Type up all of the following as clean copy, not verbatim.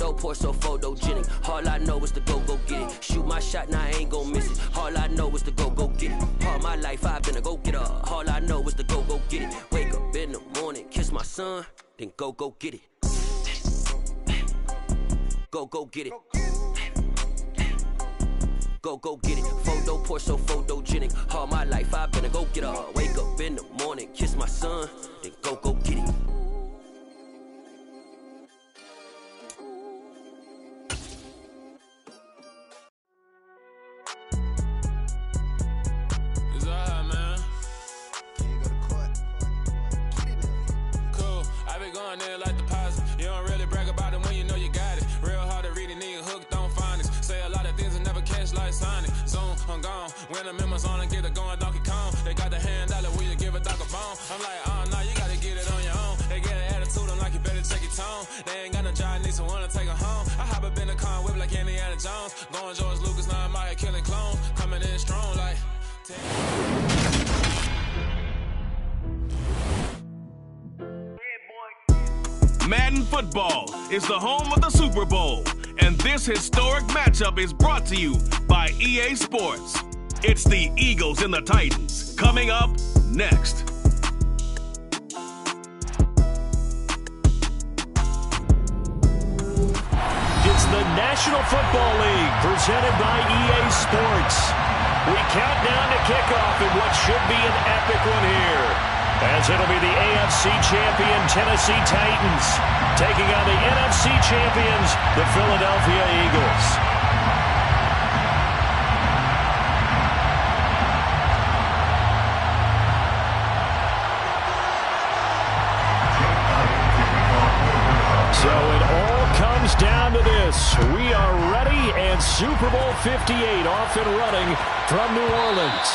Photo poor, so photogenic. All I know is to go get it. Shoot my shot, now I ain't gon' miss it. All I know is to go get it. All my life I've been a go-getter. All I know is to go get it. Wake up in the morning, kiss my son, then go get it. Go get it. Go get it. Photo poor, so photogenic. All my life I've been a go-getter. Wake up in the morning, kiss my son, then go get it. Going there like deposit. You don't really brag about it when you know you got it. Real hard to read a nigga hooked on phonics. Say a lot of things and never catch like Sonic. Zoom, I'm gone. When the members on and get it going Donkey Kong. They got the hand dollar, will you give a dog a bone? I'm like, oh no, you gotta get it on your own. They get an attitude, I'm like, you better check your tone. They ain't got no job, need someone to take her home. I hop up in the car, whip like Indiana Jones. Going George Lucas, now I'm out here killing clones. Coming in strong like. Madden football is the home of the Super Bowl, and this historic matchup is brought to you by EA Sports. It's the Eagles and the Titans, coming up next. It's the National Football League, presented by EA Sports. We count down to kickoff in what should be an epic one here, as it'll be the AFC champion Tennessee Titans taking on the NFC champions, the Philadelphia Eagles. So it all comes down to this. We are ready, and Super Bowl 58 off and running from New Orleans.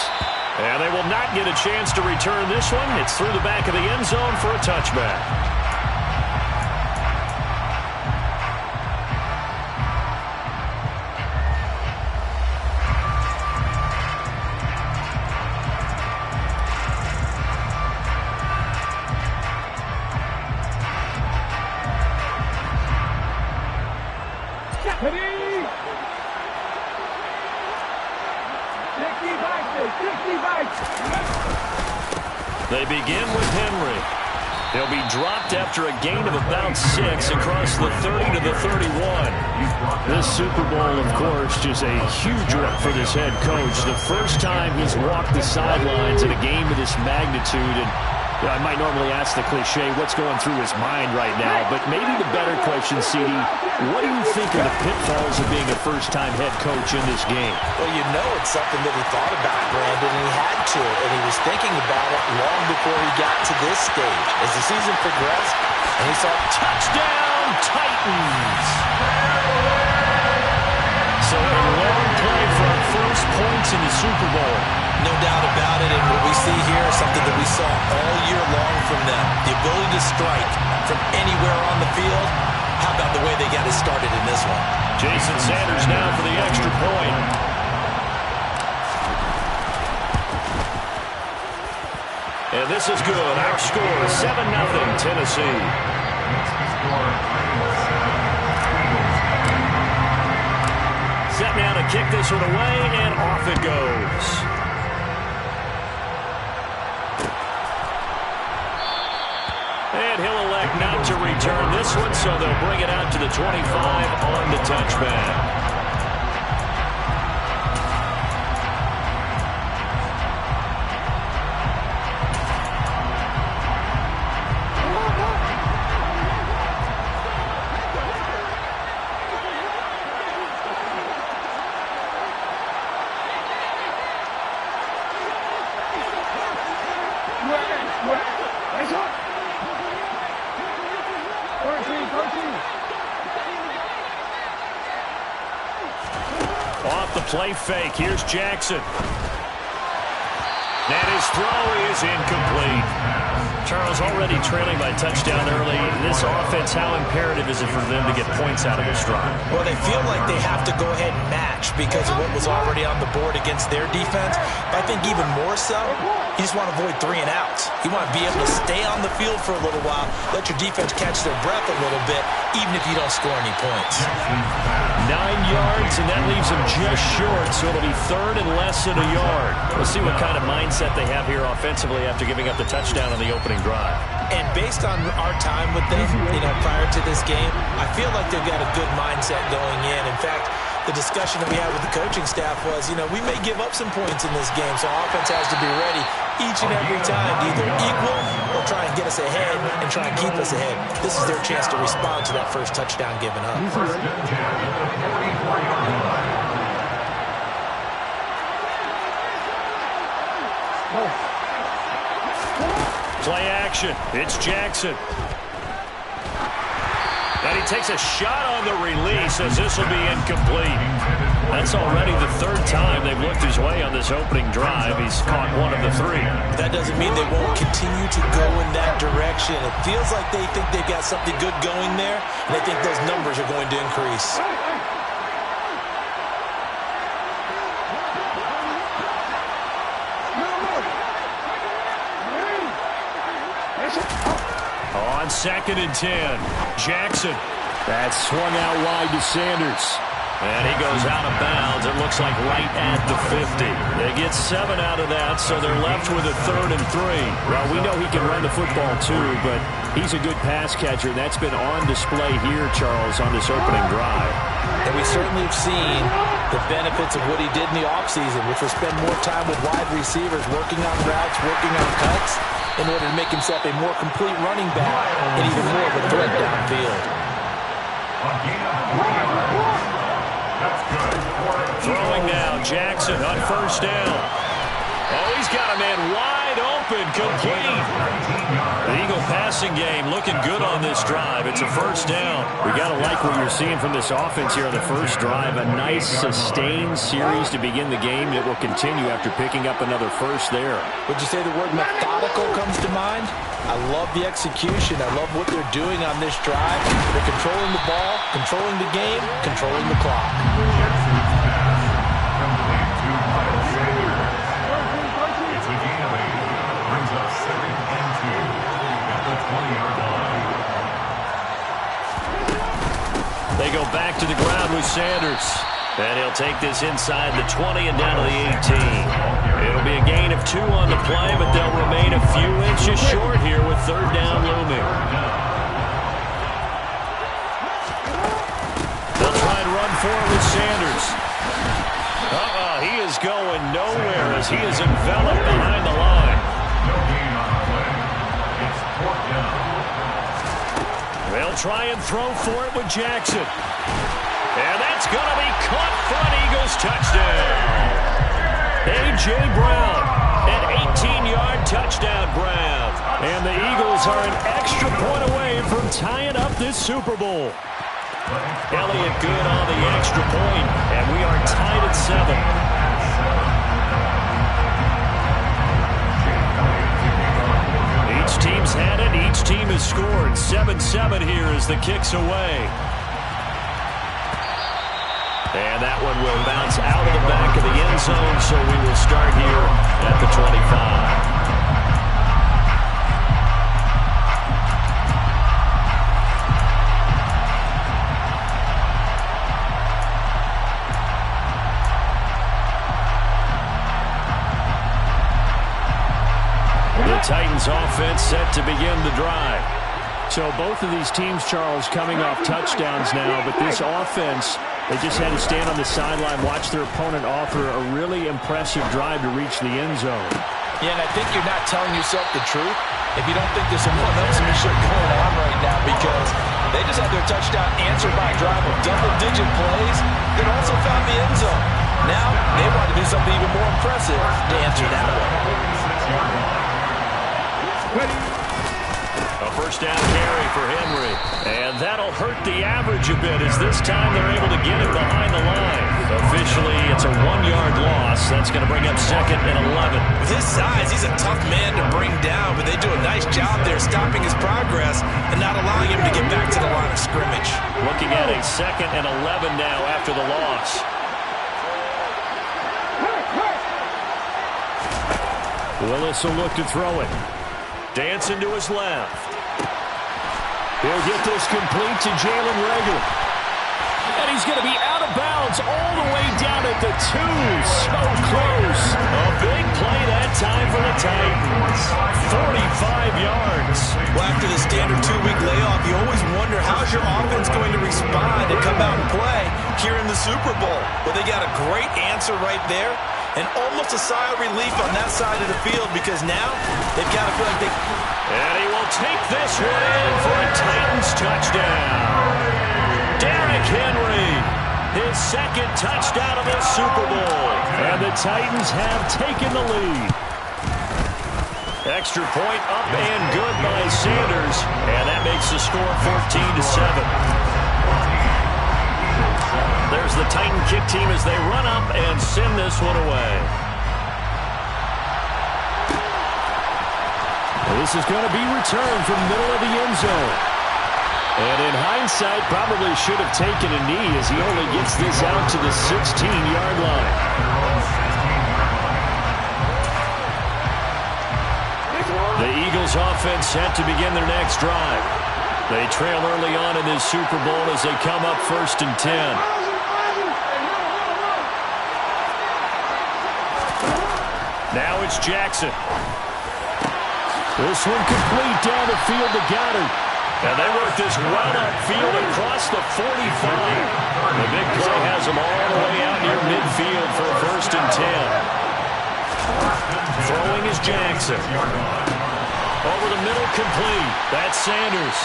And they will not get a chance to return this one. It's through the back of the end zone for a touchback. They begin with Henry. He'll be dropped after a gain of about 6 across the 30 to the 31. This Super Bowl, of course, is a huge one for this head coach. The first time he's walked the sidelines in a game of this magnitude. And I might normally ask the cliche, what's going through his mind right now? But maybe the better question, CD, what do you think of the pitfalls of being a first-time head coach in this game? Well, you know it's something that he thought about, Brandon, and he had to. And he was thinking about it long before he got to this stage. As the season progressed, and he saw touchdown Titans! So a long play for our first points in the Super Bowl. No doubt about it, and what we see here is something that we saw all year long from them. The ability to strike from anywhere on the field. How about the way they got it started in this one? Jason Sanders now for the extra point. And this is good. Our score, 7-0 Tennessee. Set now to kick this one away, and off it goes. And he'll elect not to return this one, so they'll bring it out to the 25 on the touchback. Off the play fake, here's Jackson. And his throw is incomplete. Charles, already trailing by a touchdown early. This offense, how imperative is it for them to get points out of this drive? Well, they feel like they have to go ahead and match because of what was already on the board against their defense. But I think even more so, you just want to avoid 3 and outs. You want to be able to stay on the field for a little while, let your defense catch their breath a little bit, even if you don't score any points. 9 yards, and that leaves them just short, so it'll be 3rd and less than a yard. We'll see what kind of mindset they have here offensively after giving up the touchdown on the opening drive. And based on our time with them, prior to this game, I feel like they've got a good mindset going in. In fact, the discussion that we had with the coaching staff was, we may give up some points in this game, so our offense has to be ready each and every time to either equal or try and get us ahead and try and keep us ahead. This is their chance to respond to that first touchdown given up. Play action. It's Jackson. And he takes a shot on the release as this will be incomplete. That's already the 3rd time they've looked his way on this opening drive. He's caught 1 of the 3. That doesn't mean they won't continue to go in that direction. It feels like they think they've got something good going there, and they think those numbers are going to increase. On 2nd and 10, Jackson. That's swung out wide to Sanders. And he goes out of bounds. It looks like right at the 50. They get 7 out of that, so they're left with a 3rd and 3. Well, we know he can run the football too, but he's a good pass catcher. That's been on display here, Charles, on this opening drive. And we certainly have seen the benefits of what he did in the offseason, which was spend more time with wide receivers, working on routes, working on cuts, in order to make himself a more complete running back and even more of a threat downfield. Throwing now, Jackson on 1st down. Oh, he's got a man wide open, complete. The Eagle passing game looking good on this drive. It's a 1st down. We got to like what you're seeing from this offense here on the 1st drive. A nice, sustained series to begin the game that will continue after picking up another 1st there. Would you say the word methodical comes to mind? I love the execution. I love what they're doing on this drive. They're controlling the ball, controlling the game, controlling the clock. They go back to the ground with Sanders. And he'll take this inside the 20 and down to the 18. It'll be a gain of 2 on the play, but they'll remain a few inches short here with 3rd down looming. They'll try and run for it with Sanders. He is going nowhere as he is enveloped behind the line. They'll try and throw for it with Jackson. And that's going to be caught front. Eagles touchdown. A.J. Brown, an 18-yard touchdown grab. And the Eagles are an extra point away from tying up this Super Bowl. Elliott good on the extra point, and we are tied at 7. Each team's had it. Each team has scored. 7-7 here as the kick's away. And that one will bounce out of the back of the end zone, so we will start here at the 25. The Titans offense set to begin the drive. So both of these teams, Charles, coming off touchdowns now, but this offense, they just had to stand on the sideline, watch their opponent offer a really impressive drive to reach the end zone. Yeah, and I think you're not telling yourself the truth if you don't think there's some one-upsmanship going on right now, because they just had their touchdown answered by a drive of double-digit plays that also found the end zone. Now they want to do something even more impressive to answer that one. A 1st down carry for Henry. And that'll hurt the average a bit as this time they're able to get it behind the line. Officially, it's a 1-yard loss. That's going to bring up 2nd and 11. With his size, he's a tough man to bring down, but they do a nice job there stopping his progress and not allowing him to get back to the line of scrimmage. Looking at a 2nd and 11 now after the loss. Willis will look to throw it. Dancing to his left. He'll get this complete to Jalen Reagor. And he's going to be out of bounds all the way down at the 2. So close. A big play that time for the Titans. 45 yards. Well, after the standard 2-week layoff, you always wonder how's your offense going to respond and come out and play here in the Super Bowl. Well, they got a great answer right there. And almost a sigh of relief on that side of the field because now they've got to feel like they... And he will take this one in for a Titans touchdown. Derrick Henry, his 2nd touchdown of the Super Bowl. And the Titans have taken the lead. Extra point up and good by Sanders. And that makes the score 14-7. There's the Titan kick team as they run up and send this one away. This is going to be returned from the middle of the end zone. And in hindsight, probably should have taken a knee as he only gets this out to the 16-yard line. The Eagles offense set to begin their next drive. They trail early on in this Super Bowl as they come up 1st and 10. Now it's Jackson. This one complete down the field to Goddard. And they work this well upfield across the 45. The big play has them all the way out near midfield for 1st and 10. Throwing is Jackson. Over the middle complete. That's Sanders.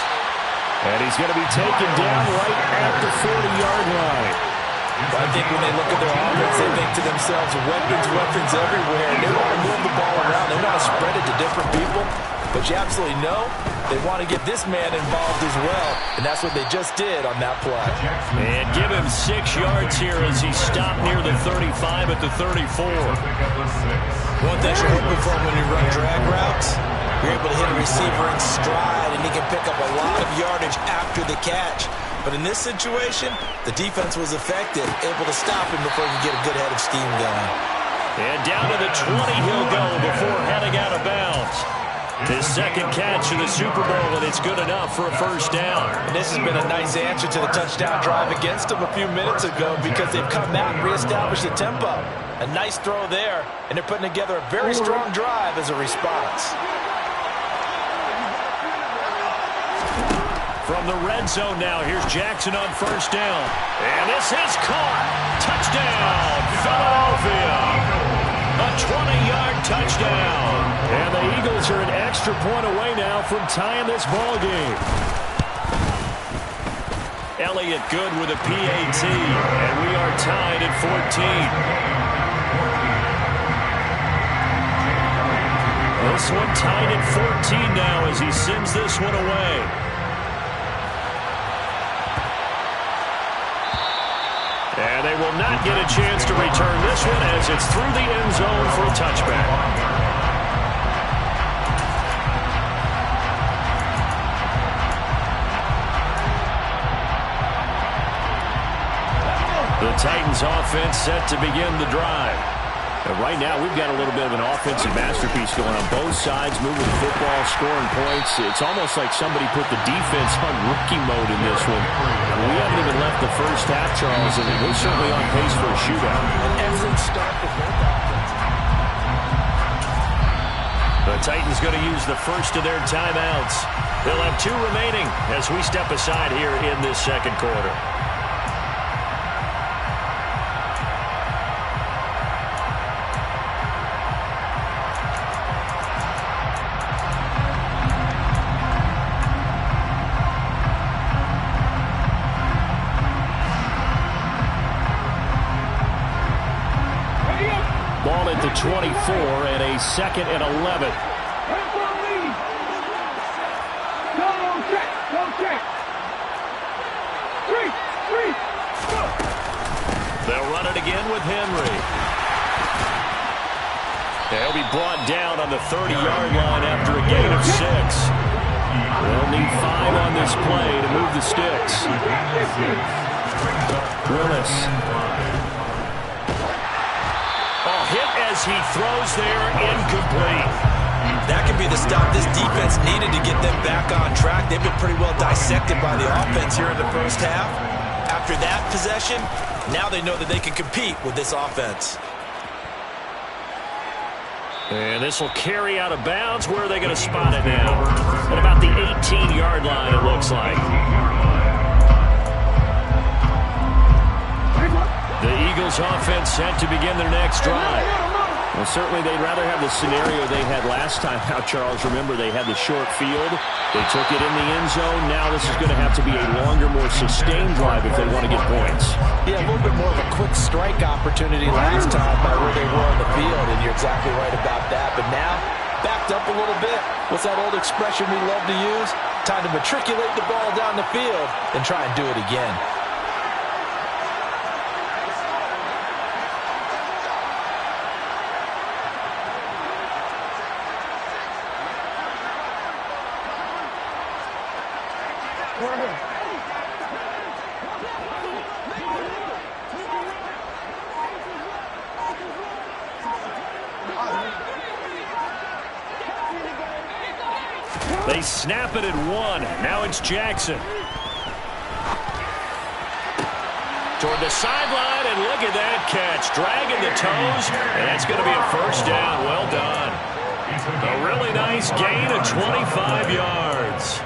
And he's going to be taken down right at the 40-yard line. I think when they look at their offense, they think to themselves, weapons everywhere. They want to move the ball around. They want to spread it to different people. But you absolutely know they want to get this man involved as well. And that's what they just did on that play. And give him 6 yards here as he stopped near the 35 at the 34. One thing you're hoping for when you run drag routes, you're able to hit a receiver in stride, and he can pick up a lot of yardage after the catch. But in this situation, the defense was effective, able to stop him before he could get a good head of steam going. And down to the 20 he'll go before heading out of bounds. His 2nd catch of the Super Bowl, and it's good enough for a 1st down. And this has been a nice answer to the touchdown drive against them a few minutes ago because they've come out and reestablished the tempo. A nice throw there, and they're putting together a very strong drive as a response. From the red zone now, here's Jackson on 1st down. And this is caught. Touchdown, Philadelphia. A 20-yard touchdown. And the Eagles are an extra point away now from tying this ball game. Elliott good with a PAT. And we are tied at 14. This one tied at 14 now as he sends this one away. And they will not get a chance to return this one as it's through the end zone for a touchback. The Titans offense set to begin the drive. Right now, we've got a little bit of an offensive masterpiece going on both sides, moving the football, scoring points. It's almost like somebody put the defense on rookie mode in this one. We haven't even left the first half, Charles, and we're certainly on pace for a shootout. An excellent start for both offenses. The Titans going to use the first of their timeouts. They'll have 2 remaining as we step aside here in this 2nd quarter. Ball at the 24 and a 2nd and 11. They'll run it again with Henry. They'll be brought down on the 30-yard line after a gain of 6. They'll need 5 on this play to move the sticks. Willis. Oh, hit as he throws there, incomplete. That could be the stop this defense needed to get them back on track. They've been pretty well dissected by the offense here in the first half. After that possession, now they know that they can compete with this offense. And this will carry out of bounds. Where are they going to spot it now? At about the 18-yard line, it looks like. The Eagles offense set to begin their next drive. Well, certainly they'd rather have the scenario they had last time out, Charles. Remember, they had the short field. They took it in the end zone. Now this is going to have to be a longer, more sustained drive if they want to get points. Yeah, a little bit more of a quick strike opportunity last time by where they were on the field, and you're exactly right about that. But now, backed up a little bit. What's that old expression we love to use? Time to matriculate the ball down the field and try and do it again. They snap it at 1. Now it's Jackson. Toward the sideline, and look at that catch. Dragging the toes, and that's going to be a first down. Well done. A really nice gain of 25 yards.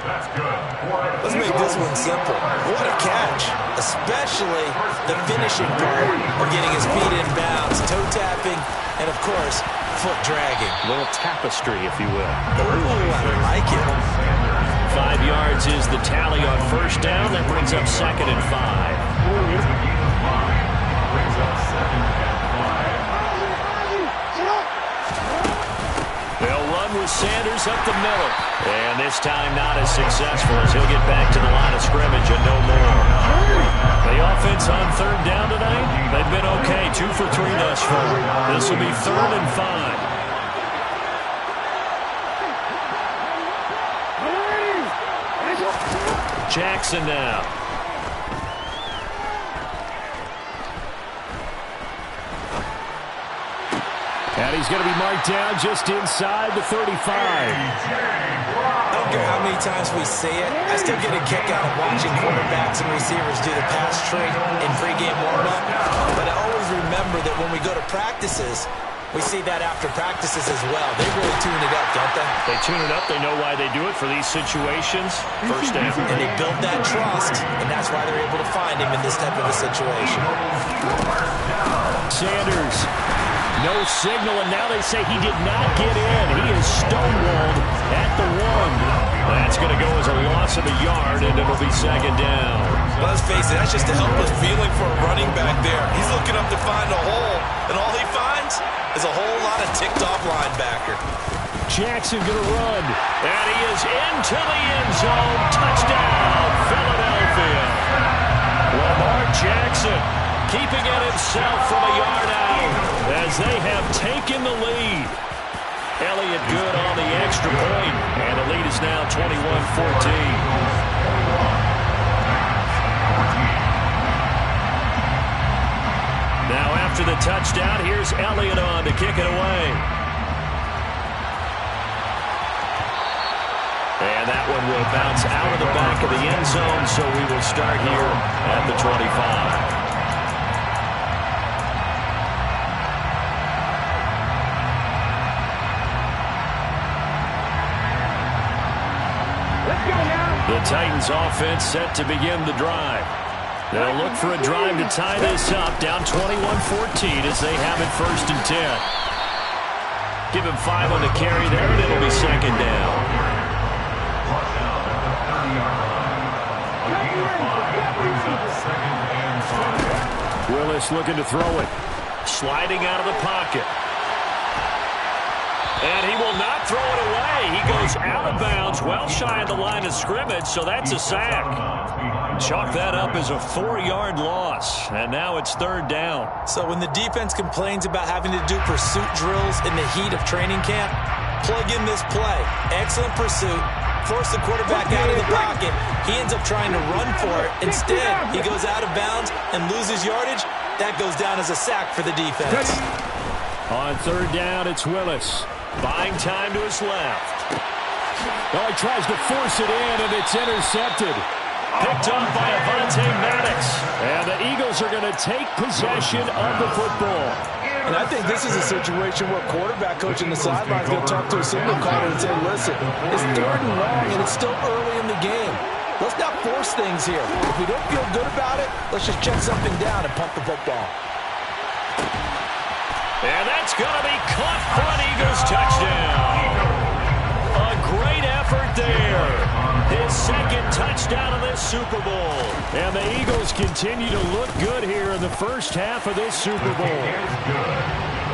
Let's make this one simple. What a catch, especially the finishing part of getting his feet in bounds, toe tapping, and of course, foot dragging. A little tapestry, if you will. Ooh, I like it. 5 yards is the tally on first down. That brings up 2nd and 5. They'll run with Sanders up the middle. And this time not as successful as he'll get back to the line of scrimmage and no more. The offense on 3rd down tonight, they've been okay. 2 for 3 thus far. This will be 3rd and 5. Jackson now. And he's going to be marked down just inside the 35. I don't care how many times we say it, I still get a kick out of watching quarterbacks and receivers do the pass tree in pregame warm-up. But I always remember that when we go to practices, we see that after practices as well. They really tune it up, don't they? They tune it up. They know why they do it for these situations. First down. And they build that trust, and that's why they're able to find him in this type of a situation. Sanders. No signal, and now they say he did not get in. He is stonewalled at the 1. That's going to go as a loss of a yard, and it'll be 2nd down. Let's face it, that's just a helpless feeling for a running back there. He's looking up to find a hole, and all he finds is a whole lot of ticked-off linebacker. Jackson going to run, and he is into the end zone. Touchdown, Philadelphia. Lamar Jackson keeping it himself from a yard out as they have taken the lead. Elliott good on the extra point, and the lead is now 21-14. Now after the touchdown, here's Elliott on to kick it away. And that one will bounce out of the back of the end zone, so we will start here at the 25. The Titans offense set to begin the drive. They'll look for a drive to tie this up, down 21-14 as they have it 1st and 10. Give him 5 on the carry there, and it'll be 2nd down. Willis looking to throw it. Sliding out of the pocket. And he will not throw it away. He goes goes out of bounds, well shy of the line of scrimmage, so that's a sack. Chalk that up as a 4-yard loss, and now it's 3rd down. So when the defense complains about having to do pursuit drills in the heat of training camp, plug in this play. Excellent pursuit. Force the quarterback out of the pocket. He ends up trying to run for it. Instead, he goes out of bounds and loses yardage. That goes down as a sack for the defense. On 3rd down, it's Willis. Buying time to his left. Oh, he tries to force it in, and it's intercepted. Picked up by Avonte Maddox. And the Eagles are going to take possession of the football. And I think this is a situation where quarterback coach in the sideline is going to talk to a signal caller and say, listen, it's 3rd and long, and it's still early in the game. Let's not force things here. If we don't feel good about it, let's just check something down and pump the football. And that's going to be caught for an Eagles touchdown. A great effort there. His 2nd touchdown of this Super Bowl. And the Eagles continue to look good here in the first half of this Super Bowl.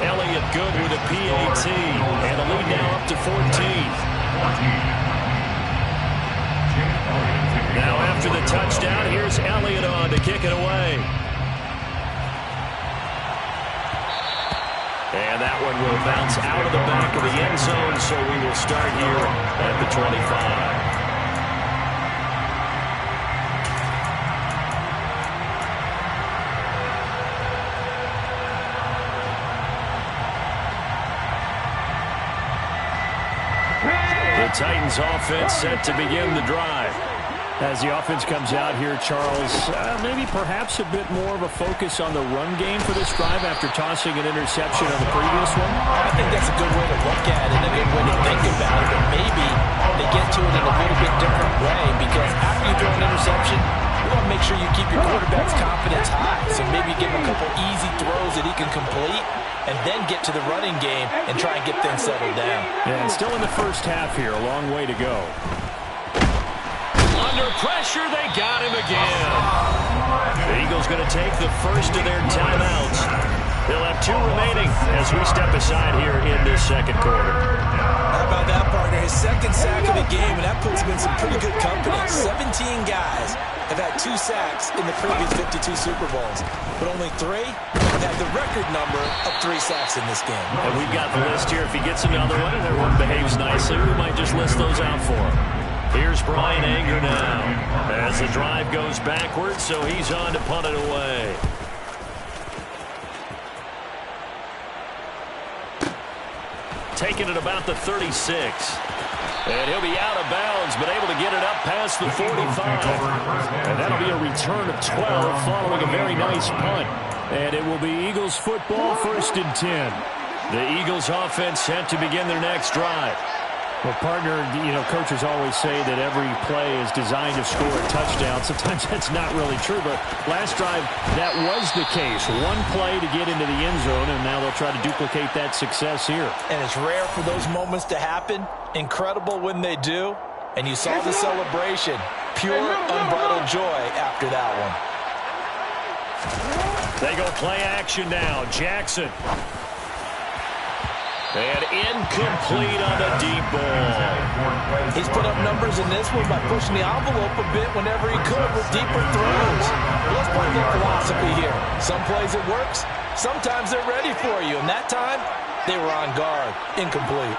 Elliott good with a PAT. And the lead now up to 14. Now after the touchdown, here's Elliott on to kick it away. And that one will bounce out of the back of the end zone, so we will start here at the 25. The Titans offense set to begin the drive. As the offense comes out here, Charles, maybe perhaps a bit more of a focus on the run game for this drive after tossing an interception on the previous one? I think that's a good way to look at it, a good way to think about it, but maybe they get to it in a little bit different way, because after you throw an interception, you want to make sure you keep your quarterback's confidence high. So maybe give him a couple easy throws that he can complete, and then get to the running game and try and get things settled down. Yeah, and still in the first half here, a long way to go. Under pressure, they got him again. The Eagles going to take the first of their timeouts. They'll have 2 remaining as we step aside here in this 2nd quarter. How about that, partner? His 2nd sack of the game, and that puts him in some pretty good company. 17 guys have had 2 sacks in the previous 52 Super Bowls, but only 3 have had the record number of 3 sacks in this game. And we've got the list here. If he gets another one and everyone behaves nicely, we might just list those out for him. Here's Brian Anger now as the drive goes backwards, so he's on to punt it away. Taking it about the 36. And he'll be out of bounds, but able to get it up past the 45. And that'll be a return of 12 following a very nice punt. And it will be Eagles football, 1st and 10. The Eagles offense set to begin their next drive. Well, partner, coaches always say that every play is designed to score a touchdown. Sometimes that's not really true, but last drive, that was the case. One play to get into the end zone, and now they'll try to duplicate that success here. And it's rare for those moments to happen. Incredible when they do. And you saw the celebration. Pure, unbridled joy after that one. They go play action now. Jackson. And incomplete on the deep ball. He's put up numbers in this one by pushing the envelope a bit whenever he could with deeper throws. Well, let's play a little philosophy here. Some plays it works. Sometimes they're ready for you. And that time, they were on guard. Incomplete.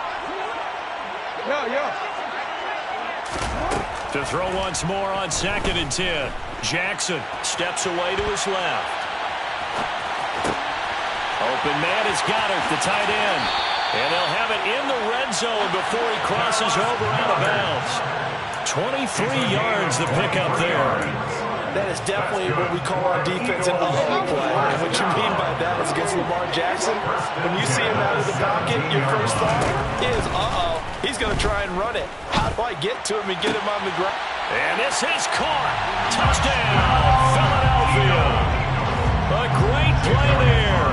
To throw once more on 2nd and 10. Jackson steps away to his left. Open man has got it, the tight end. And they'll have it in the red zone before he crosses over out of bounds. 23 yards the pickup there. That is definitely what we call on defense an uh-oh play. And what you mean by that is against Lamar Jackson, when you see him out of the pocket, your first thought is, uh-oh, he's going to try and run it. How do I get to him and get him on the ground? And this is caught. Touchdown, Philadelphia. A great play there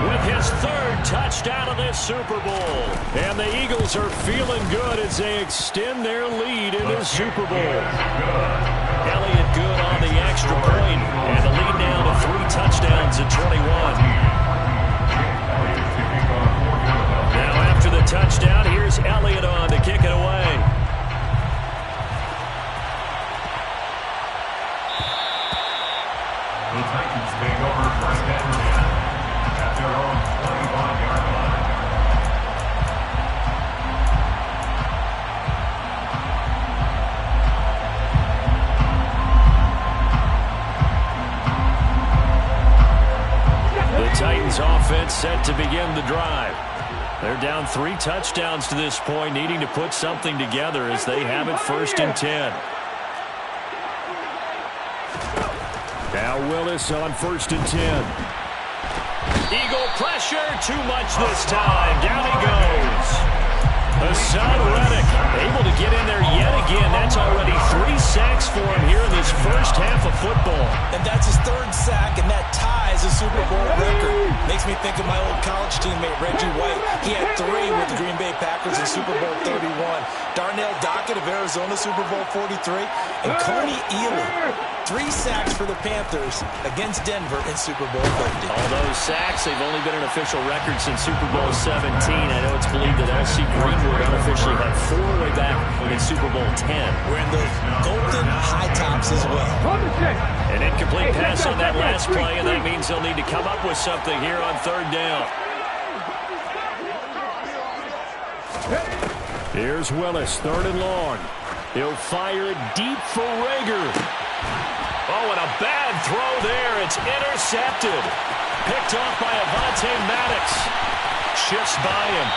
with his 3rd touchdown of this Super Bowl. And the Eagles are feeling good as they extend their lead in this Super Bowl. Elliott good on the extra point, and the lead now to 3 touchdowns at 21. Now after the touchdown, here's Elliott on to kick it away. offense set to begin the drive. They're down 3 touchdowns to this point, needing to put something together as they have it 1st and 10. Now Willis on 1st and 10. Eagle pressure, too much this time. Down he goes. Hassan Reddick able to get in there yet again. That's already 3 sacks for him here in this first half of football. And that's his 3rd sack, and that ties a Super Bowl record. Makes me think of my old college teammate, Reggie White. He had 3 with the Green Bay Packers in Super Bowl 31. Darnell Dockett of Arizona, Super Bowl 43. And Coney Ealy, 3 sacks for the Panthers against Denver in Super Bowl 50. All those sacks, they've only been an official record since Super Bowl 17. I know it's believed that L.C. Greenwood unofficially had 4 way back in Super Bowl 10. We're in the golden high tops as well. An incomplete pass on that last play, and that means they'll need to come up with something here on 3rd down. Here's Willis, 3rd and long. He'll fire it deep for Rager. Oh, and a bad throw there. It's intercepted. Picked off by Avonte Maddox. Shifts by him.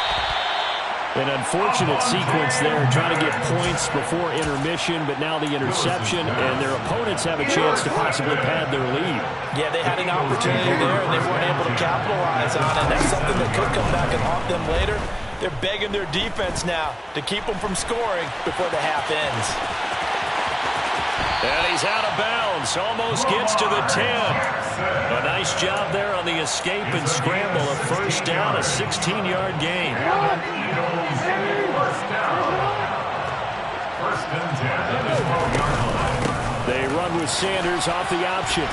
An unfortunate sequence there, trying to get points before intermission, but now the interception, and their opponents have a chance to possibly pad their lead. Yeah, they had an opportunity there, and they weren't able to capitalize on it. That's something that could come back and haunt them later. They're begging their defense now to keep them from scoring before the half ends. And he's out of bounds, almost gets to the 10. A nice job there on the escape and scramble. A 1st down, a 16-yard gain. They run with Sanders off the option.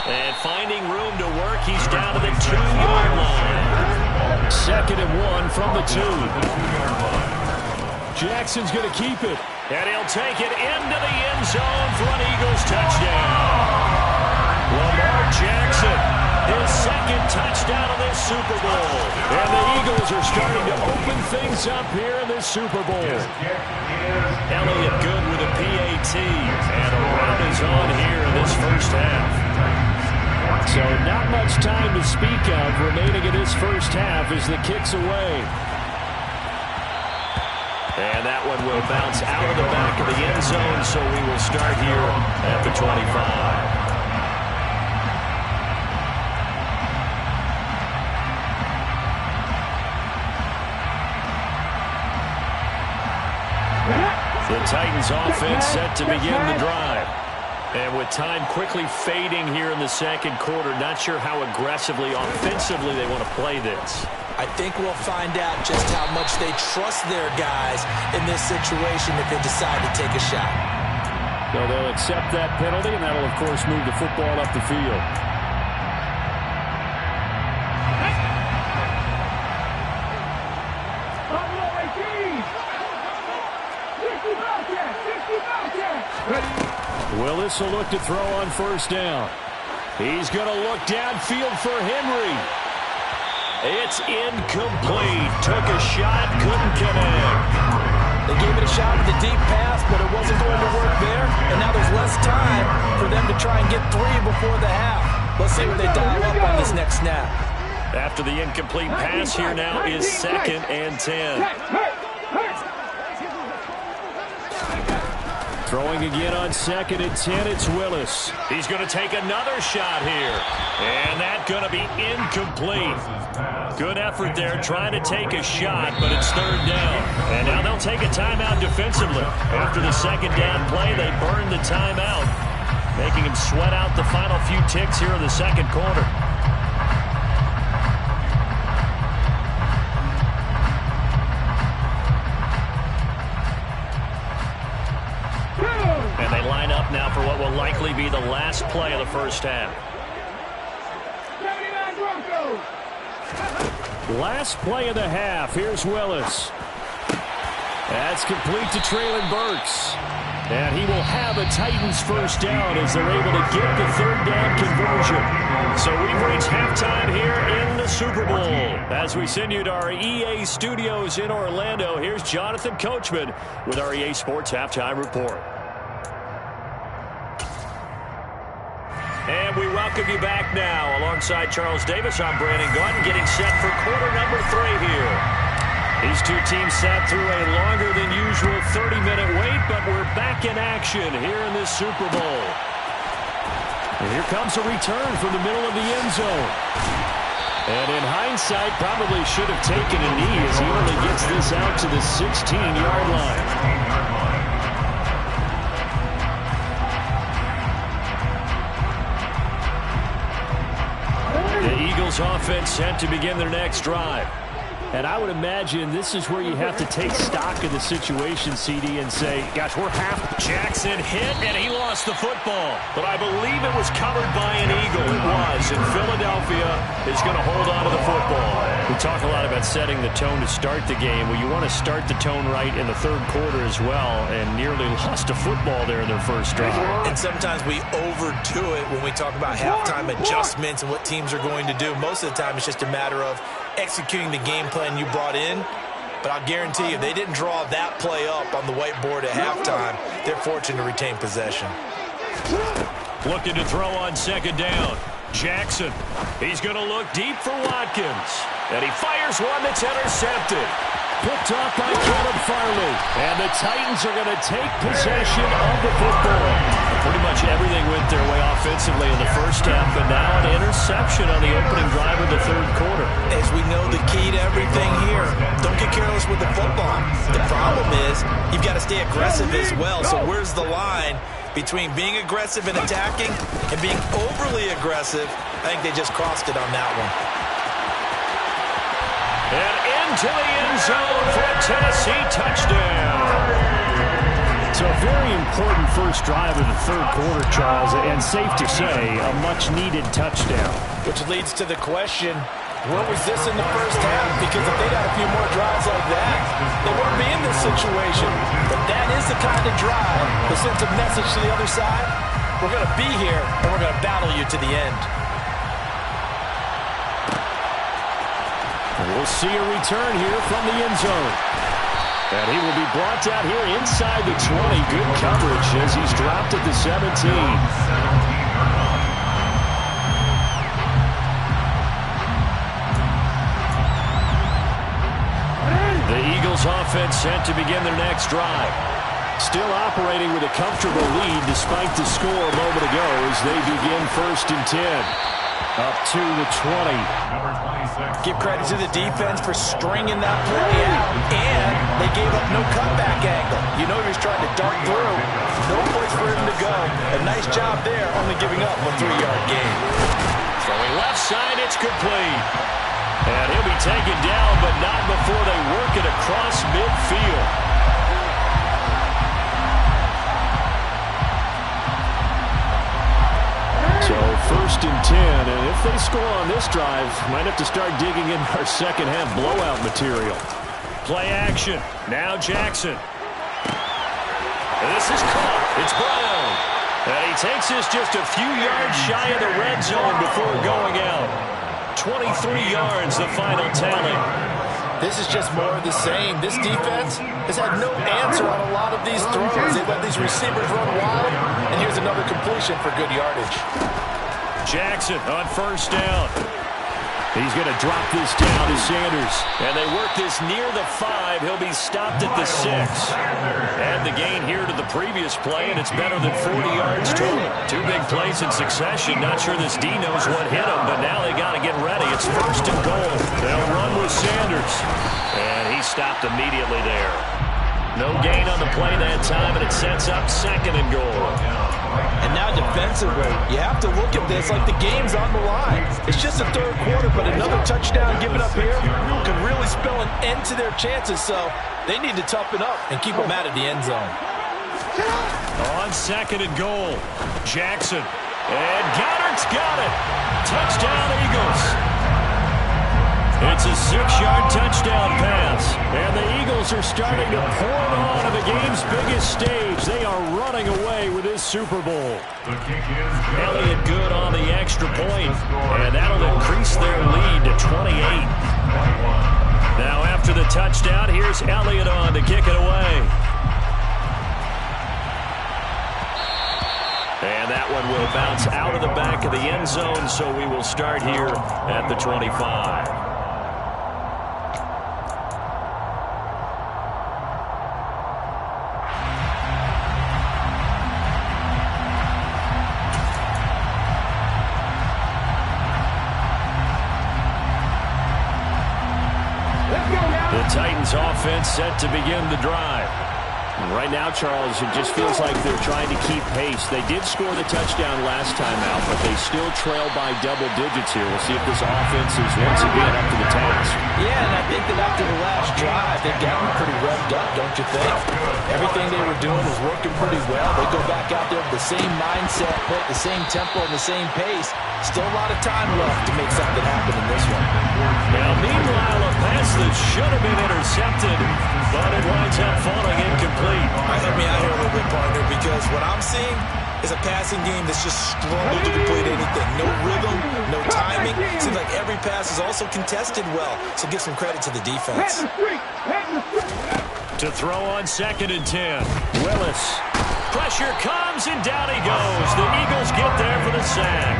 And finding room to work, he's down to the 2-yard line. 2nd and 1 from the 2. Jackson's going to keep it. And he'll take it into the end zone for an Eagles touchdown. Lamar Jackson, his 2nd touchdown of this Super Bowl. And the Eagles are starting to open things up here in this Super Bowl. Elliott good with a PAT. And a run is on here in this first half. So not much time to speak of remaining in this first half as the kick's away. And that one will bounce out of the back of the end zone, so we will start here at the 25. The Titans offense set to begin the drive. And with time quickly fading here in the 2nd quarter, not sure how aggressively, offensively they want to play this. I think we'll find out just how much they trust their guys in this situation if they decide to take a shot. So they'll accept that penalty, and that'll, of course, move the football up the field. Willis will look to throw on 1st down. He's going to look downfield for Henry. It's incomplete. Took a shot, couldn't connect. They gave it a shot with the deep pass, but it wasn't going to work there. And now there's less time for them to try and get 3 before the half. Let's see what they dial up on this next snap. After the incomplete pass, here now is 2nd and 10. Throwing again on 2nd and 10, it's Willis. He's going to take another shot here. And that's going to be incomplete. Good effort there trying to take a shot, but it's 3rd down. And now they'll take a timeout defensively. After the 2nd down play, they burn the timeout, making him sweat out the final few ticks here in the 2nd quarter. And they line up now for what will likely be the last play of the first half. Last play of the half. Here's Willis. That's complete to Treylon Burks. And he will have a Titans first down as they're able to get the 3rd down conversion. So we've reached halftime here in the Super Bowl. As we send you to our EA studios in Orlando, here's Jonathan Coachman with our EA Sports Halftime Report. And we welcome welcome you back now. Alongside Charles Davis, I'm Brandon Gaudin, getting set for quarter number 3 here. These two teams sat through a longer than usual 30-minute wait, but we're back in action here in this Super Bowl. And here comes a return from the middle of the end zone. And in hindsight, probably should have taken a knee as he only gets this out to the 16-yard line. The Eagles offense set to begin their next drive. And I would imagine this is where you have to take stock of the situation, CD, and say, gosh, we're half. Jackson hit, and he lost the football. But I believe it was covered by an Eagle. It was, and Philadelphia is going to hold on to the football. We talk a lot about setting the tone to start the game. Well, you want to start the tone right in the third quarter as well, and nearly lost a football there in their first drive. And sometimes we overdo it when we talk about halftime adjustments and what teams are going to do. Most of the time, it's just a matter of executing the game plan you brought in. But I'll guarantee you, they didn't draw that play up on the whiteboard at halftime. They're fortunate to retain possession. Looking to throw on second down. Jackson. He's going to look deep for Watkins. And he fires one that's intercepted. Picked off by Caleb Farley. And the Titans are going to take possession of the football. Pretty much everything went their way offensively in the first half, but now an interception on the opening drive of the third quarter. As we know, the key to everything here, don't get careless with the football. The problem is you've got to stay aggressive as well. So where's the line between being aggressive and attacking and being overly aggressive? I think they just crossed it on that one. And into the end zone for a Tennessee touchdown. So a very important first drive of the third quarter, Charles, and safe to say, a much-needed touchdown. Which leads to the question, where was this in the first half? Because if they got a few more drives like that, they wouldn't be in this situation. But that is the kind of drive that sends a message to the other side. We're going to be here, and we're going to battle you to the end. We'll see a return here from the end zone. And he will be brought down here inside the 20. Good coverage as he's dropped at the 17. The Eagles offense set to begin their next drive. Still operating with a comfortable lead despite the score a moment ago as they begin 1st and 10. Up to the 20. Give credit to the defense for stringing that play out. And they gave up no cutback angle. You know he was trying to dart through. No place for him to go. A nice job there, only giving up a 3-yard gain. Throwing left side, it's complete. And he'll be taken down, but not before they work it across midfield. So 1st and 10, and if they score on this drive, might have to start digging in our second half blowout material. Play action. Now Jackson. And this is caught. It's Brown. And he takes this just a few yards shy of the red zone before going out. 23 yards, the final tally. This is just more of the same. This defense has had no answer on a lot of these throws. They've let these receivers run wild, and here's another completion for good yardage. Jackson on 1st down. He's going to drop this down to Sanders. And they work this near the 5. He'll be stopped at the 6. And the gain here to the previous play, and it's better than 40 yards total. 2 big plays in succession. Not sure this D knows what hit him, but now they got to get ready. It's 1st and goal. They'll run with Sanders. And he stopped immediately there. No gain on the play that time, and it sets up 2nd and goal. And now defensively, you have to look at this like the game's on the line. It's just the third quarter, but another touchdown given up here could really spell an end to their chances. So they need to toughen up and keep them out of the end zone. On 2nd and goal, Jackson. And Goddard's got it. Touchdown, Eagles. It's a 6-yard touchdown pass. And the Eagles are starting to pour it on to the game's biggest stage. They are running away with this Super Bowl. Elliott good on the extra point. And that'll increase their lead to 28. Now after the touchdown, here's Elliott on to kick it away. And that one will bounce out of the back of the end zone, so we will start here at the 25. The Titans offense set to begin the drive. Right now, Charles, it just feels like they're trying to keep pace. They did score the touchdown last time out, but they still trail by double digits here. We'll see if this offense is once again up to the task. Yeah, and I think that after the last drive, they've gotten pretty revved up, don't you think? Everything they were doing was working pretty well. They go back out there with the same mindset, play at the same tempo and the same pace. Still a lot of time left to make something happen in this one. Now, meanwhile, a pass that should have been intercepted, but it winds up falling incomplete. Help me out here a little bit, partner, because what I'm seeing is a passing game that's just struggled to complete anything. No rhythm, no timing. Seems like every pass is also contested well, so give some credit to the defense. To throw on 2nd and 10. Willis. Pressure comes, and down he goes. The Eagles get there for the sack.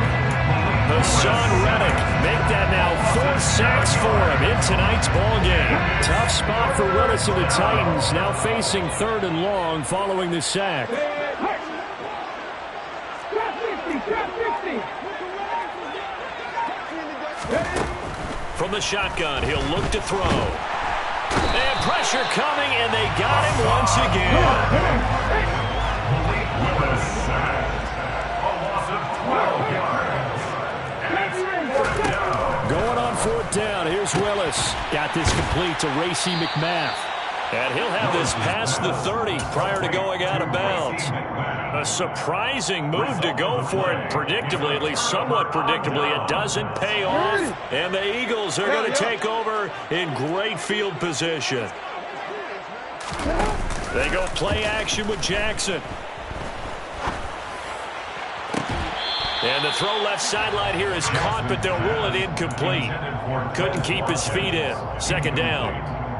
Hassan Reddick make that now 4 sacks for him in tonight's ball game. Tough spot for Willis and the Titans, now facing 3rd and long following the sack. From the shotgun, he'll look to throw. And pressure coming, and they got him once again. Going on 4th down, here's Willis. Got this complete to Racey McMath. And he'll have this past the 30 prior to going out of bounds. A surprising move to go for it, predictably, at least somewhat predictably. It doesn't pay off, and the Eagles are going to take over in great field position. They go play action with Jackson. And the throw left sideline here is caught, but they'll rule it incomplete. Couldn't keep his feet in. 2nd down.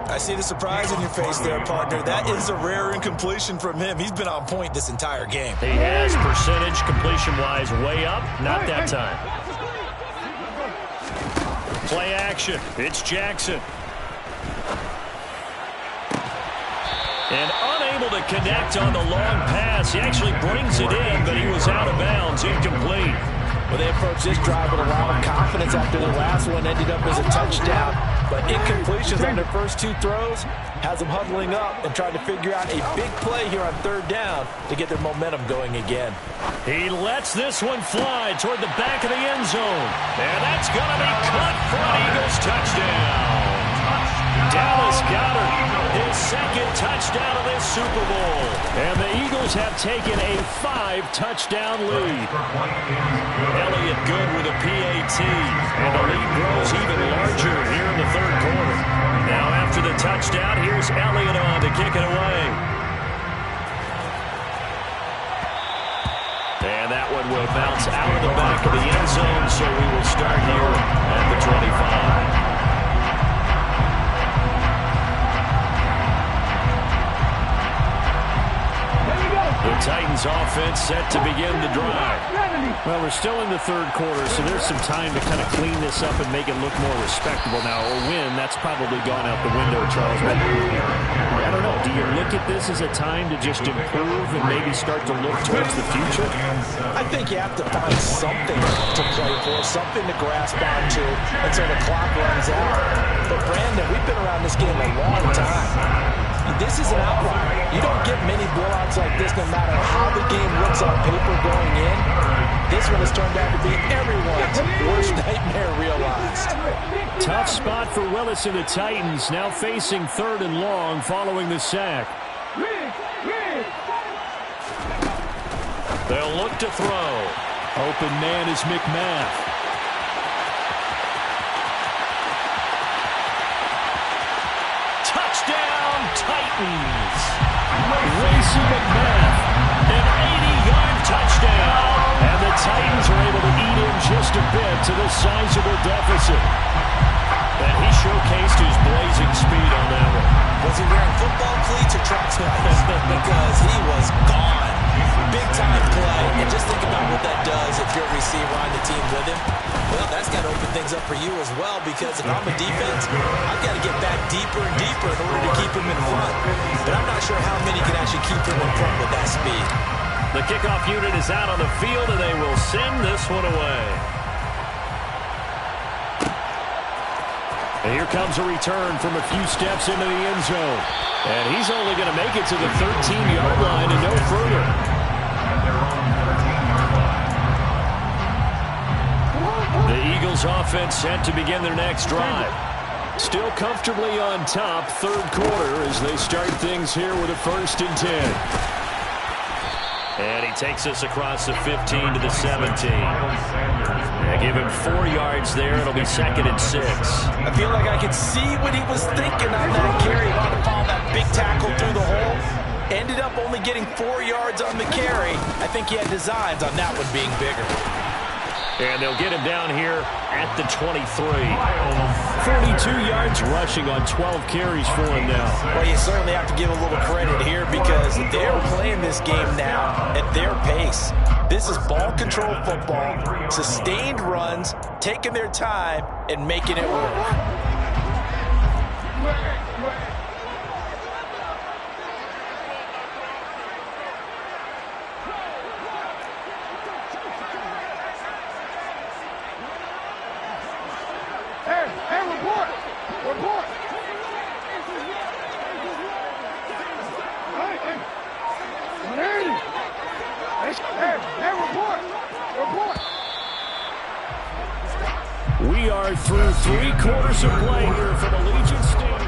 I see the surprise in your face there, partner. That is a rare incompletion from him. He's been on point this entire game. He has percentage completion-wise way up. Not that time. Play action. It's Jackson. And unable to connect on the long pass. He actually brings it in, but he was out of bounds, incomplete. Well, they approached this drive with a lot of confidence after the last one ended up as a touchdown. But incompletions on their first 2 throws has them huddling up and trying to figure out a big play here on 3rd down to get their momentum going again. He lets this one fly toward the back of the end zone. And that's going to be caught for an Eagles touchdown. Dallas Goedert, his 2nd touchdown of this Super Bowl. And the Eagles have taken a 5-touchdown lead. Elliott good with a PAT. And the lead grows even larger here in the 3rd quarter. Now after the touchdown, here's Elliott on to kick it away. And that one will bounce out of the back of the end zone, so we will start here at the 25. The Titans offense set to begin the drive. Well, we're still in the 3rd quarter, so there's some time to kind of clean this up and make it look more respectable. Now, a win, that's probably gone out the window, Charles. But I don't know. Do you look at this as a time to just improve and maybe start to look towards the future? I think you have to find something to play for, something to grasp onto until the clock runs out. But, Brandon, we've been around this game a long time. This is an outlier. You don't get many blowouts like this no matter how the game looks on paper going in. This one has turned out to be everyone's worst nightmare realized. Tough spot for Willis and the Titans, now facing 3rd and long following the sack. They'll look to throw. Open man is McMath. Titans. Racey McMath, an 80-yard touchdown. And the Titans are able to eat in just a bit to this sizable deficit. And he showcased his blazing speed on that one. Was he wearing football cleats or track spikes? Because he was gone. Big-time play. And just think about what that does if you're a receiver on the team with him. Well, that's got to open things up for you as well, because if I'm a defense, I've got to get back deeper and deeper in order to keep him in front. But I'm not sure how many can actually keep him in front with that speed. The kickoff unit is out on the field, and they will send this one away. And here comes a return from a few steps into the end zone. And he's only going to make it to the 13-yard line and no further. The Eagles offense set to begin their next drive. Still comfortably on top, third quarter, as they start things here with a 1st and 10. And he takes us across the 15 to the 17. Give him 4 yards there. It'll be 2nd and 6. I feel like I could see what he was thinking on that carry. He wanted to follow that big tackle through the hole. Ended up only getting 4 yards on the carry. I think he had designs on that one being bigger. And they'll get him down here at the 23. 42 yards rushing on 12 carries for him now. Well, you certainly have to give a little credit here, because they're playing this game now at their pace. This is ball control football, sustained runs, taking their time, and making it work. We are through 3 quarters of play here from Allegiant Stadium.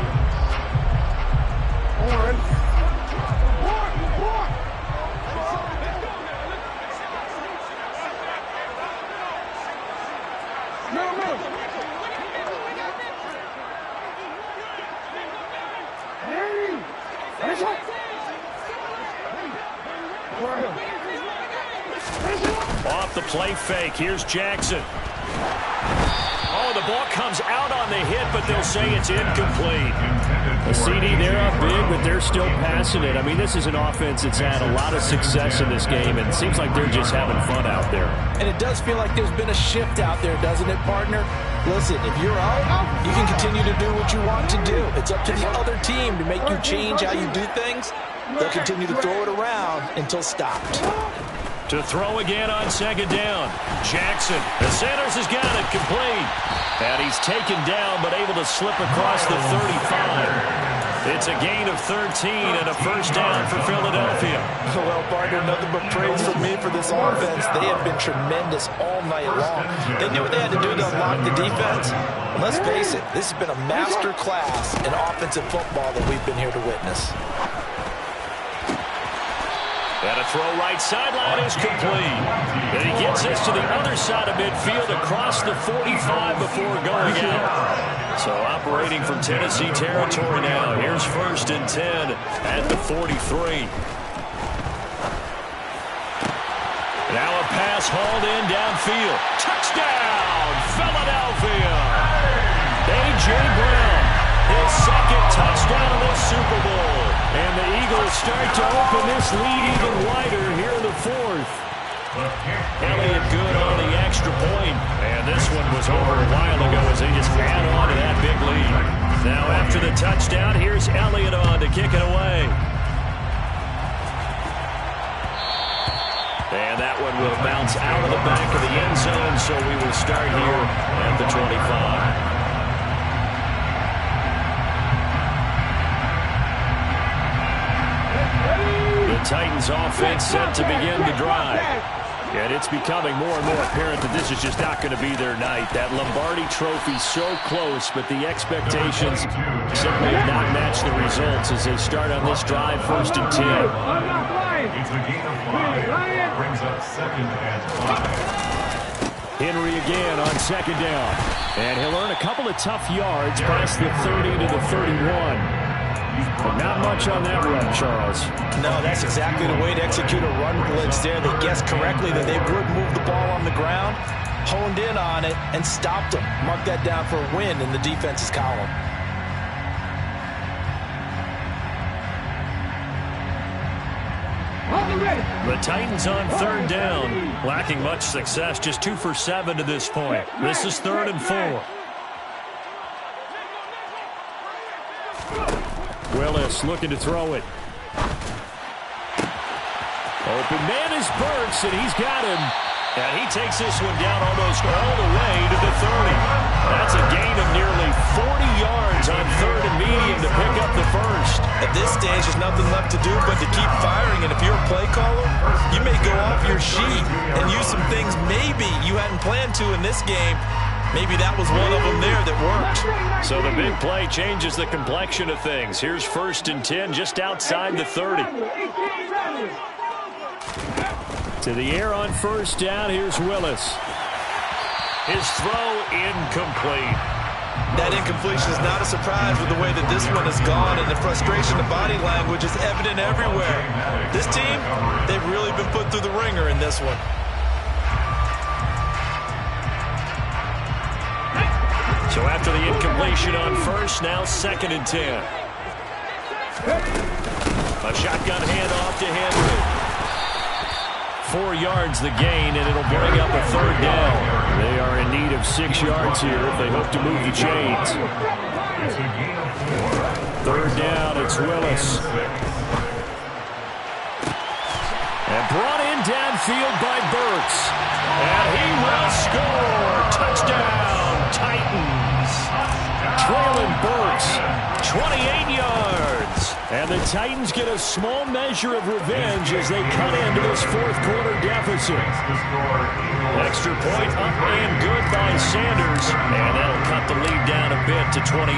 Off the play fake, here's Jackson. Oh, the ball comes out on the hit, but they'll say it's incomplete. A CD, they're up big, but they're still passing it. I mean, this is an offense that's had a lot of success in this game, and it seems like they're just having fun out there. And it does feel like there's been a shift out there, doesn't it, partner? Listen, if you're out, you can continue to do what you want to do. It's up to the other team to make you change how you do things. They'll continue to throw it around until stopped. To throw again on 2nd down. Jackson, the Sanders has got it complete. And he's taken down, but able to slip across the 35. It's a gain of 13 and a 1st down for Philadelphia. Well, partner, nothing but praise from me for this offense. They have been tremendous all night long. They knew what they had to do to unlock the defense. And let's face it, this has been a master class in offensive football that we've been here to witness. And a throw right sideline is complete. And he gets us to the other side of midfield across the 45 before going out. So operating from Tennessee territory now. Here's 1st and 10 at the 43. Now a pass hauled in downfield. Touchdown, Philadelphia. A.J. Brown, his 2nd touchdown of the Super Bowl. And the Eagles start to open this lead even wider here in the 4th. Elliott good on the extra point. And this one was over a while ago as they just add on to that big lead. Now after the touchdown, here's Elliott on to kick it away. And that one will bounce out of the back of the end zone, so we will start here at the 25. Titans offense set to begin the drive. And it's becoming more and more apparent that this is just not going to be their night. That Lombardi trophy so close, but the expectations simply have not matched the results as they start on this drive, 1st and 10. It's a gain of 5. Brings up 2nd and 5. Henry again on 2nd down. And he'll earn a couple of tough yards past the 30 to the 31. But not much on that run, Charles. No, that's exactly the way to execute a run blitz there. They guessed correctly that they would move the ball on the ground, honed in on it, and stopped them. Mark that down for a win in the defense's column. The Titans on third down, lacking much success, just 2 for 7 to this point. This is 3rd and 4. Willis looking to throw it. Open man is Burks, and he's got him. And he takes this one down almost all the way to the 30. That's a gain of nearly 40 yards on 3rd and medium to pick up the first. At this stage, there's nothing left to do but to keep firing. And if you're a play caller, you may go off your sheet and use some things maybe you hadn't planned to in this game. Maybe that was one of them there that worked. So the big play changes the complexion of things. Here's 1st and 10 just outside the 30. To the air on 1st down, here's Willis. His throw incomplete. That incompletion is not a surprise with the way that this one has gone, and the frustration, the body language is evident everywhere. This team, they've really been put through the ringer in this one. So after the incompletion on 1st, now 2nd and 10. A shotgun handoff to Henry. 4 yards the gain, and it'll bring up a 3rd down. They are in need of 6 yards here if they hope to move the chains. 3rd down, it's Willis. And brought in downfield by Burks. And he will score. Touchdown, Titans. Trailing Burks, 28 yards. And the Titans get a small measure of revenge as they cut into this 4th quarter deficit. Extra point up and good by Sanders. And that'll cut the lead down a bit to 28.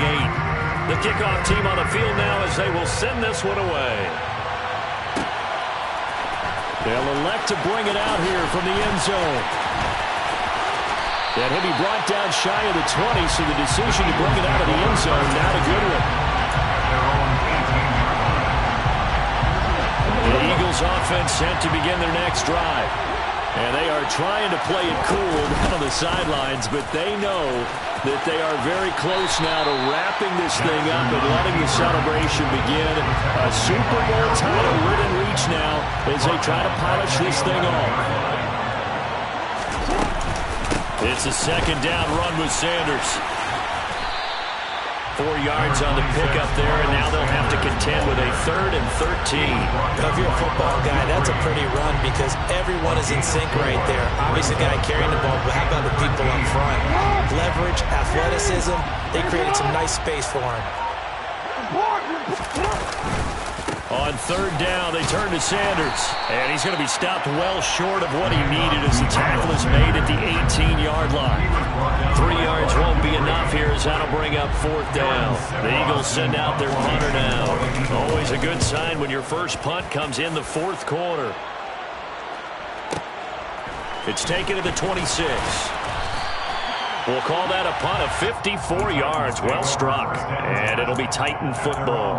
The kickoff team on the field now as they will send this one away. They'll elect to bring it out here from the end zone. And he'll be brought down shy of the 20, so the decision to bring it out of the end zone, not a good one. The Eagles offense sent to begin their next drive. And they are trying to play it cool down on the sidelines, but they know that they are very close now to wrapping this thing up and letting the celebration begin. A Super Bowl title within reach now as they try to polish this thing off. It's a 2nd down run with Sanders. 4 yards on the pickup there, and now they'll have to contend with a 3rd and 13. Now, if you're a football guy, that's a pretty run because everyone is in sync right there. Obviously, the guy carrying the ball, but how about the people up front? Leverage, athleticism, they created some nice space for him. On 3rd down, they turn to Sanders, and he's going to be stopped well short of what he needed as the tackle is made at the 18-yard line. 3 yards won't be enough here as that'll bring up 4th down. The Eagles send out their punter now. Always a good sign when your first punt comes in the 4th quarter. It's taken to the 26. We'll call that a punt of 54 yards. Well struck, and it'll be Titan football.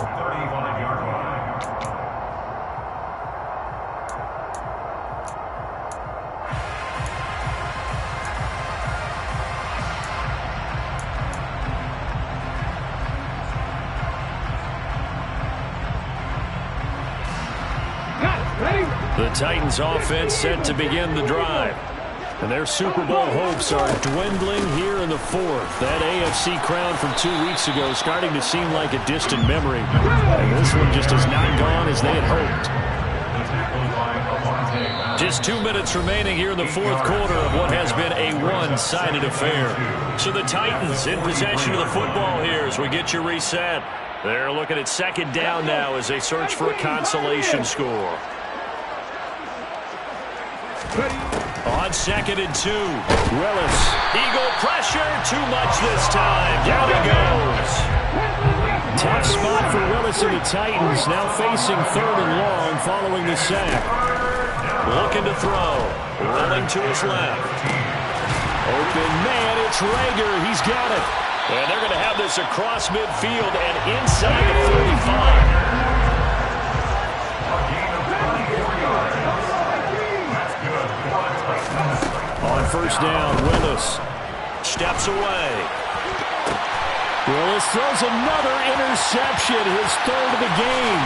The Titans offense set to begin the drive. And their Super Bowl hopes are dwindling here in the 4th. That AFC crown from 2 weeks ago is starting to seem like a distant memory. And this one just has not gone as they had hoped. Just 2 minutes remaining here in the 4th quarter of what has been a one-sided affair. So the Titans in possession of the football here as we get you reset. They're looking at 2nd down now as they search for a consolation score. On 2nd and 2, Willis. Eagle pressure, too much this time. Down he goes. Tough spot for Willis and the Titans, now facing 3rd and long following the sack. Looking to throw, rolling to his left. Open man, it's Rager, he's got it. And they're going to have this across midfield and inside the 35. On 1st down, Willis steps away. Willis throws another interception, his 3rd of the game.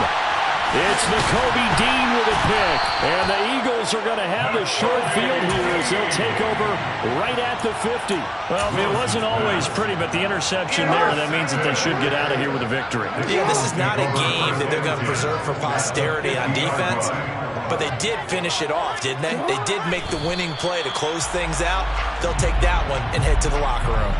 It's Nakobe Dean with a pick. And the Eagles are going to have the short field here as they'll take over right at the 50. Well, it wasn't always pretty, but the interception there, that means that they should get out of here with a victory. Yeah, this is not a game that they're going to preserve for posterity on defense, but they did finish it off, didn't they? They did make the winning play to close things out. They'll take that one and head to the locker room.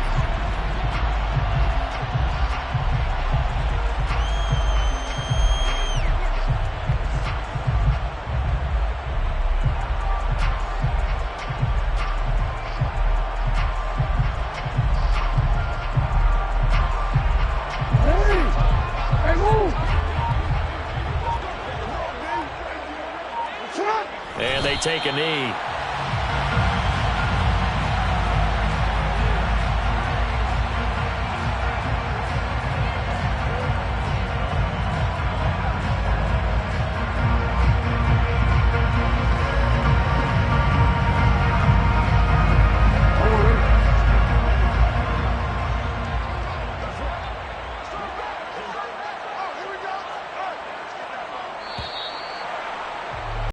And they take a knee.